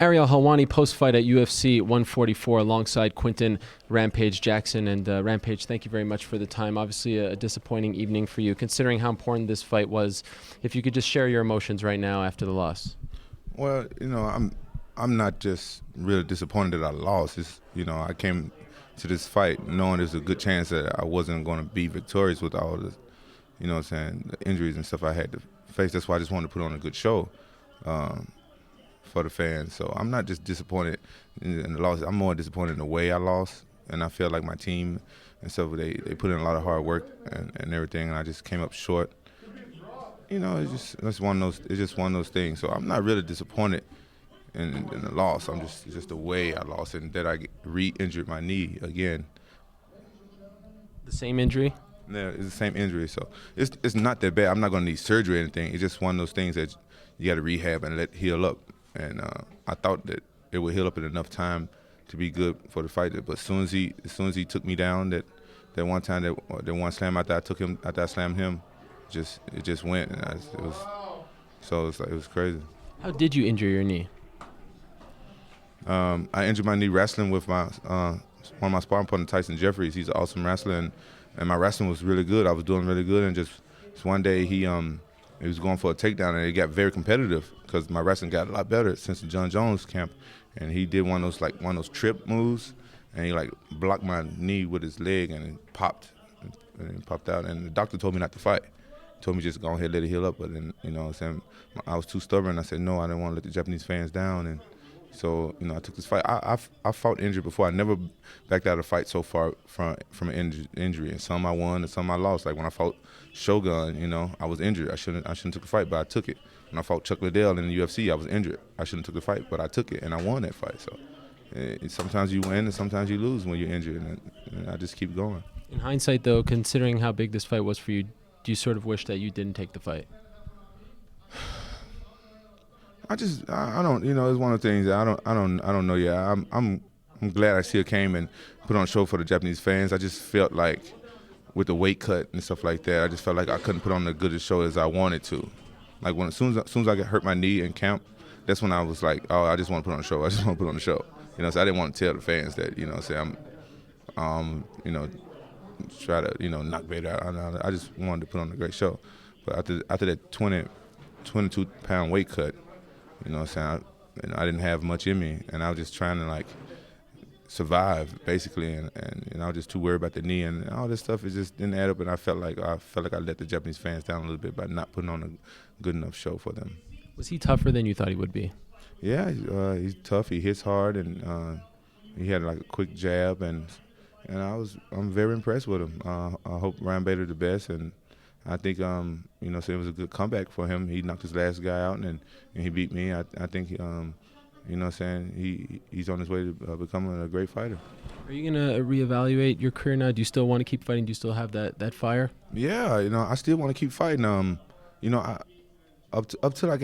Ariel Helwani post-fight at UFC 144 alongside Quinton Rampage Jackson. And Rampage, thank you very much for the time. Obviously a disappointing evening for you, considering how important this fight was. If you could just share your emotions right now after the loss. Well, I'm not just really disappointed that I lost. It's, I came to this fight knowing there's a good chance that I wasn't going to be victorious with all the, the injuries and stuff I had to face. That's why I just wanted to put on a good show. For the fans. So I'm not just disappointed in the loss. I'm more disappointed in the way I lost. And I feel like my team and stuff, they put in a lot of hard work and everything, and I just came up short. It's just one of those things. So I'm not really disappointed in the loss. I'm just the way I lost and that I re-injured my knee again. The same injury? Yeah, it's the same injury. So it's not that bad. I'm not going to need surgery or anything. It's just one of those things that you got to rehab and let heal up. And I thought that it would heal up in enough time to be good for the fight. But as soon as he took me down, that one time, that one slam after I slammed him, it just went. And it was crazy. How did you injure your knee? I injured my knee wrestling with one of my sparring partners, Tyson Jeffries. He's an awesome wrestler, and my wrestling was really good. I was doing really good, and just one day he was going for a takedown, and it got very competitive because my wrestling got a lot better since the John Jones camp. And he did one of those trip moves, and he blocked my knee with his leg, and it popped out. And the doctor told me not to fight. He told me just go ahead, let it heal up. But then, I was too stubborn. I said no, I didn't want to let the Japanese fans down, and so I took this fight. I fought injured before. I never backed out of a fight so far from an injury. And some I won, and some I lost. Like when I fought Shogun, I was injured. I shouldn't took the fight, but I took it. When I fought Chuck Liddell in the UFC, I was injured. I shouldn't took the fight, but I took it, and I won that fight. So sometimes you win, and sometimes you lose when you're injured, and I just keep going. In hindsight, though, considering how big this fight was for you, do you sort of wish that you didn't take the fight? I don't, it's one of the things that I don't know yet. I'm glad I still came and put on a show for the Japanese fans. I just felt like with the weight cut and stuff like that, I just felt like I couldn't put on the goodest show as I wanted to. Like as soon as I got hurt my knee in camp, that's when I was like, oh, I just want to put on a show. I just want to put on a show. So I didn't want to tell the fans that, say I'm, try to, knock Vader out. I just wanted to put on a great show. But after that 22-pound weight cut, I didn't have much in me, and I was just trying to survive basically, and I was just too worried about the knee and all this stuff. It just didn't add up, and I felt like I let the Japanese fans down a little bit by not putting on a good enough show for them. Was he tougher than you thought he would be? Yeah, he's tough. He hits hard, and he had a quick jab, and I'm very impressed with him. I hope Ryan Bader the best, and I think so it was a good comeback for him. He knocked his last guy out, and he beat me. I think he's on his way to becoming a great fighter. Are you gonna reevaluate your career now? Do you still want to keep fighting? Do you still have that fire? Yeah, I still want to keep fighting. Up till I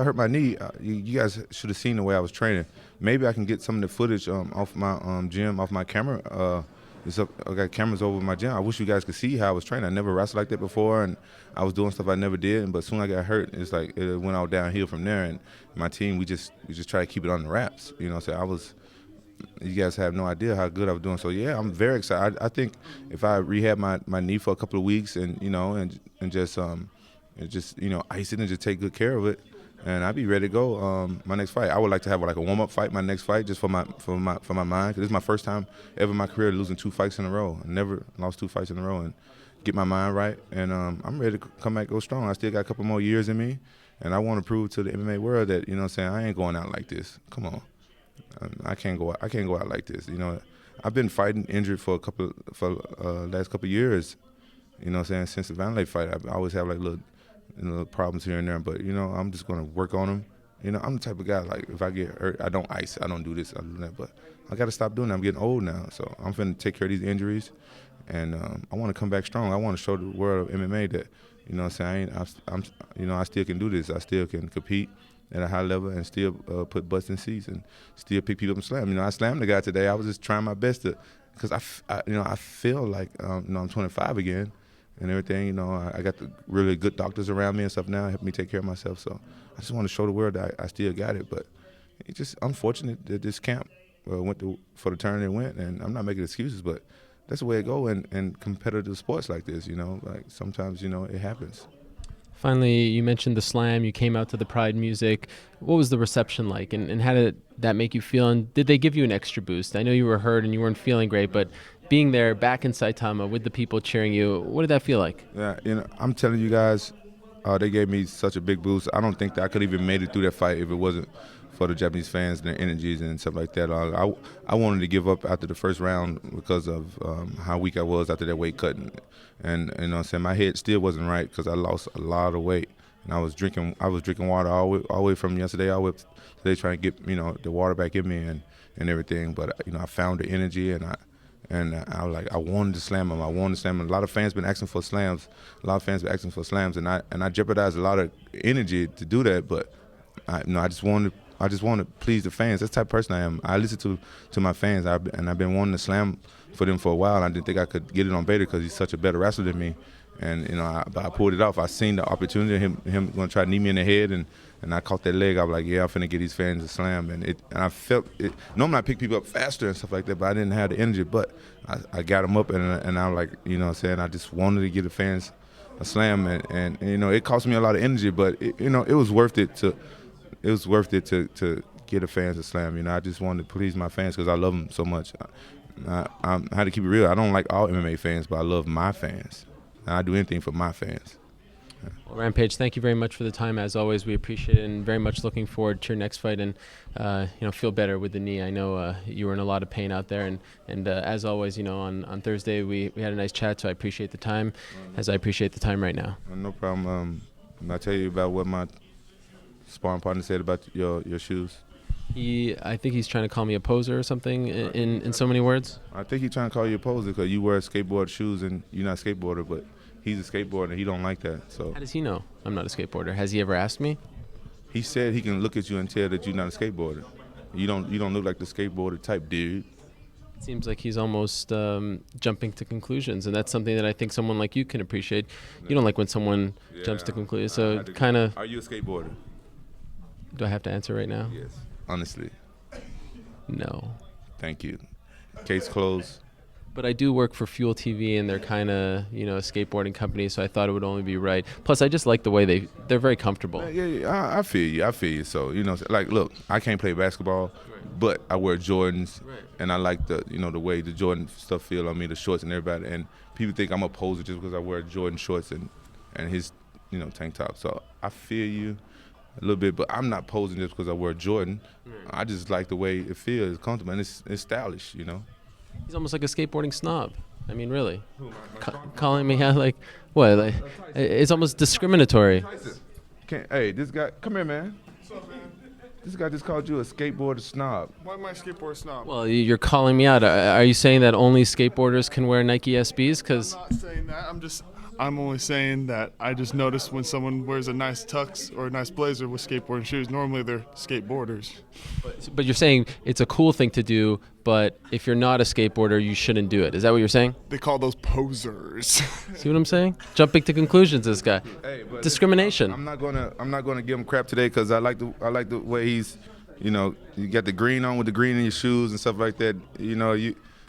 hurt my knee, you guys should have seen the way I was training. Maybe I can get some of the footage off my gym, off my camera. I got cameras over my gym. I wish you guys could see how I was training. I never wrestled like that before, and I was doing stuff I never did. But soon as I got hurt, it's like it went all downhill from there. And my team, we just try to keep it on the wraps. So you guys have no idea how good I was doing. So yeah, I'm very excited. I think if I rehab my knee for a couple of weeks and just ice it and just take good care of it, and I'd be ready to go. My next fight, I would like to have a warm-up fight. My next fight, just for my mind, because this is my first time ever in my career losing 2 fights in a row. I never lost 2 fights in a row, and get my mind right. And I'm ready to come back, go strong. I still got a couple more years in me, and I want to prove to the MMA world that I ain't going out like this. Come on, I can't go out like this. I've been fighting injured for last couple of years. Since the Vanderlei fight, I always have little problems here and there, but I'm just gonna work on them. I'm the type of guy if I get hurt, I don't ice, I don't do this, I don't do that. But I got to stop doing that. I'm getting old now, so I'm finna take care of these injuries, and I want to come back strong. I want to show the world of MMA that I still can do this. I still can compete at a high level and still put butts in seats and still pick people up and slam. I slammed the guy today. I was just trying my best to, because I feel like I'm 25 again. And everything, I got the really good doctors around me and stuff now, helping me take care of myself. So I just want to show the world that I still got it. But, it's just unfortunate that this camp for the turn it went, and I'm not making excuses, but that's the way it go in competitive sports like this, like sometimes, it happens. Finally, you mentioned the slam. You came out to the Pride music. What was the reception like, and how did that make you feel? And did they give you an extra boost? I know you were hurt and you weren't feeling great, but being there back in Saitama with the people cheering you, what did that feel like? Yeah, I'm telling you guys, they gave me such a big boost. I don't think that I could even made it through that fight if it wasn't for the Japanese fans and their energies and stuff like that. I wanted to give up after the first round because of how weak I was after that weight cut. And you know what I'm saying, my head still wasn't right because I lost a lot of weight. And I was drinking water all the way from yesterday all the way up to today trying to get, the water back in me and everything. But, I found the energy and I was like, I wanted to slam him. A lot of fans been asking for slams. And I jeopardized a lot of energy to do that. But I just want to please the fans. That's the type of person I am. I listen to my fans, and I've been wanting to slam for them for a while. And I didn't think I could get it on Bader because he's such a better wrestler than me. And but I pulled it off. I seen the opportunity, him going to try to knee me in the head, and I caught that leg. I was like, yeah, I'm finna get these fans a slam. And I felt it. Normally I pick people up faster and stuff like that, but I didn't have the energy. But I got them up, and I was like, what I'm saying, I just wanted to give the fans a slam, and it cost me a lot of energy, but it was worth it to. It was worth it to get the fans a slam. I just wanted to please my fans because I love them so much. I had to keep it real. I don't like all MMA fans, but I love my fans. And I do anything for my fans. Well, Rampage, thank you very much for the time. As always, we appreciate it, and very much looking forward to your next fight and feel better with the knee. I know you were in a lot of pain out there, and as always, on Thursday we had a nice chat, so I appreciate the time, as I appreciate the time right now. No problem. I'll tell you about what my sparring partner said about your shoes. I think he's trying to call me a poser or something in so many words. I think he's trying to call you a poser because you wear skateboard shoes and you're not a skateboarder, but he's a skateboarder and he don't like that. So how does he know I'm not a skateboarder? Has he ever asked me? He said he can look at you and tell that you're not a skateboarder. You don't look like the skateboarder type dude. It seems like he's almost jumping to conclusions, and that's something that I think someone like you can appreciate. You don't like when someone jumps to conclusions, so kind of. Are you a skateboarder? Do I have to answer right now? Yes. Honestly. No. Thank you. Case closed. But I do work for Fuel TV, and they're kind of, a skateboarding company, so I thought it would only be right. Plus, I just like the way they're very comfortable. Yeah, I feel you. So, look, I can't play basketball, but I wear Jordans, and I like the way the Jordan stuff feel on me, the shorts and everybody. And people think I'm a poser just because I wear Jordan shorts and his, tank top. So I feel you a little bit, but I'm not posing just because I wear Jordan. I just like the way it feels, it's comfortable, and it's stylish, He's almost like a skateboarding snob. I mean, really. Calling me out like, what? Like, it's almost discriminatory. Hey, this guy, come here, man. What's up, man? This guy just called you a skateboarder snob. Why am I a skateboard snob? Well, you're calling me out. Are you saying that only skateboarders can wear Nike SBs? Because I'm not saying that. I'm only saying that I just noticed when someone wears a nice tux or a nice blazer with skateboarding shoes, normally they're skateboarders. But you're saying it's a cool thing to do, but if you're not a skateboarder, you shouldn't do it. Is that what you're saying? They call those posers. See what I'm saying? Jumping to conclusions, this guy. Hey, but discrimination. I'm not gonna give him crap today because I like the way he's, you got the green on with the green in your shoes and stuff like that.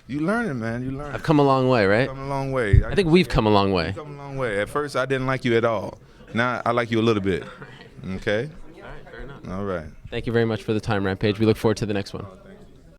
You learning, man. You learning. I've come a long way, right? Come a long way. I think we've come a long way. We've come a long way. At first, I didn't like you at all. Now I like you a little bit. Okay. All right, fair enough. All right. Thank you very much for the time, Rampage. We look forward to the next one.